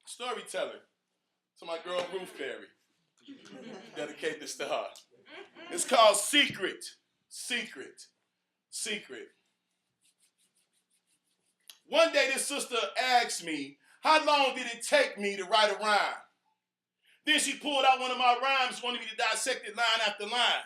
storytelling to my girl Ruth Perry. Dedicate this to her. It's called Secret. Secret. Secret. One day this sister asked me, how long did it take me to write a rhyme? Then she pulled out one of my rhymes, wanted me to dissect it line after line.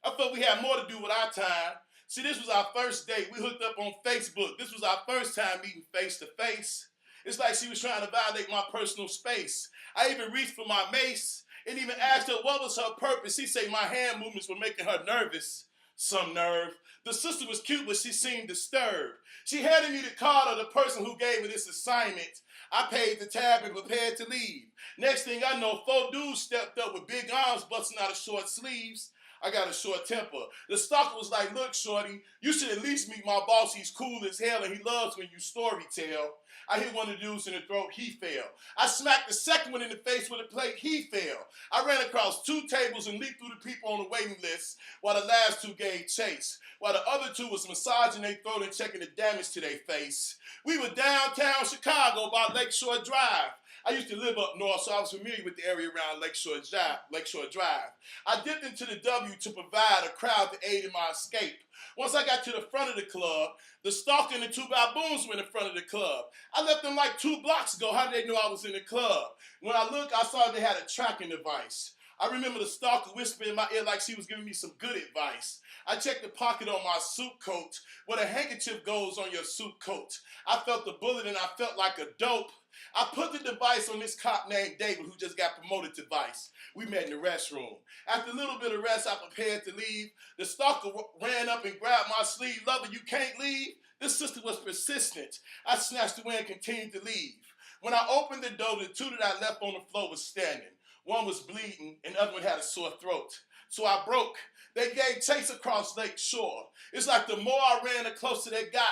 I thought we had more to do with our time. See, this was our first date. We hooked up on Facebook. This was our first time meeting face to face. It's like she was trying to violate my personal space. I even reached for my mace and even asked her what was her purpose. She said my hand movements were making her nervous. Some nerve. The sister was cute, but she seemed disturbed. She handed me the card of the person who gave me this assignment. I paid the tab and prepared to leave. Next thing I know, 4 dudes stepped up with big arms busting out of short sleeves. I got a short temper. The stalker was like, look, shorty, you should at least meet my boss. He's cool as hell and he loves when you story tell. I hit one of the dudes in the throat, he fell. I smacked the second one in the face with a plate, he fell. I ran across 2 tables and leaped through the people on the waiting list while the last 2 gave chase, while the other 2 was massaging their throat and checking the damage to their face. We were downtown Chicago by Lakeshore Drive. I used to live up north, so I was familiar with the area around Lakeshore Drive. I dipped into the W to provide a crowd to aid in my escape. Once I got to the front of the club, the stalker and the 2 baboons were in the front of the club. I left them like 2 blocks ago. How did they know I was in the club? When I looked, I saw they had a tracking device. I remember the stalker whispering in my ear like she was giving me some good advice. I checked the pocket on my suit coat where the handkerchief goes on your suit coat. I felt the bullet and I felt like a dope. I put the device on this cop named David who just got promoted to vice. We met in the restroom. After a little bit of rest, I prepared to leave. The stalker ran up and grabbed my sleeve. Lover, you can't leave? This sister was persistent. I snatched away and continued to leave. When I opened the door, the 2 that I left on the floor was standing. One was bleeding and the other one had a sore throat. So I broke. They gave chase across Lake Shore. It's like the more I ran, the closer they got.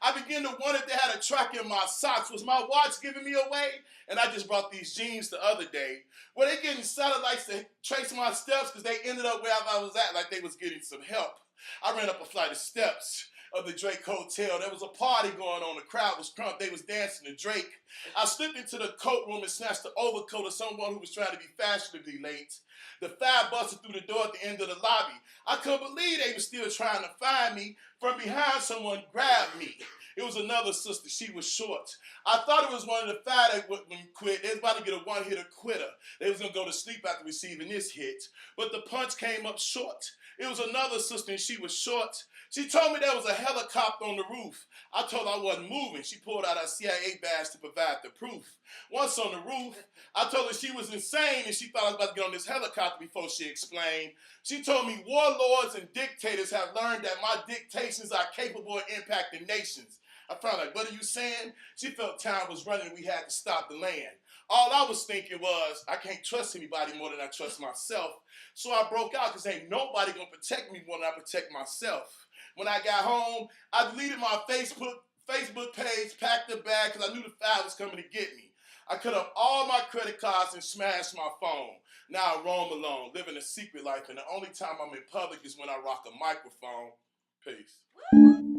I began to wonder if they had a track in my socks. Was my watch giving me away? And I just brought these jeans the other day. Were they getting satellites to trace my steps? Because they ended up where I was at like they was getting some help. I ran up a flight of steps of the Drake Hotel. There was a party going on. The crowd was crunk. They was dancing to Drake. I slipped into the coat room and snatched the overcoat of someone who was trying to be fashionably late. The 5 busted through the door at the end of the lobby. I couldn't believe they were still trying to find me. From behind, someone grabbed me. It was another sister. She was short. I thought it was one of the 5 that wouldn't quit. They was about to get a one-hitter quitter. They was going to go to sleep after receiving this hit. But the punch came up short. It was another sister and she was short. She told me there was a helicopter on the roof. I told her I wasn't moving. She pulled out her CIA badge to provide the proof. Once on the roof, I told her she was insane and she thought I was about to get on this helicopter before she explained. She told me warlords and dictators have learned that my dictations are capable of impacting nations. I found like, what are you saying? She felt time was running and we had to stop the land. All I was thinking was, I can't trust anybody more than I trust myself. So I broke out because ain't nobody going to protect me more than I protect myself. When I got home, I deleted my Facebook page, packed the bag because I knew the 5 was coming to get me. I cut up all my credit cards and smashed my phone. Now I roam alone, living a secret life, and the only time I'm in public is when I rock a microphone. Peace.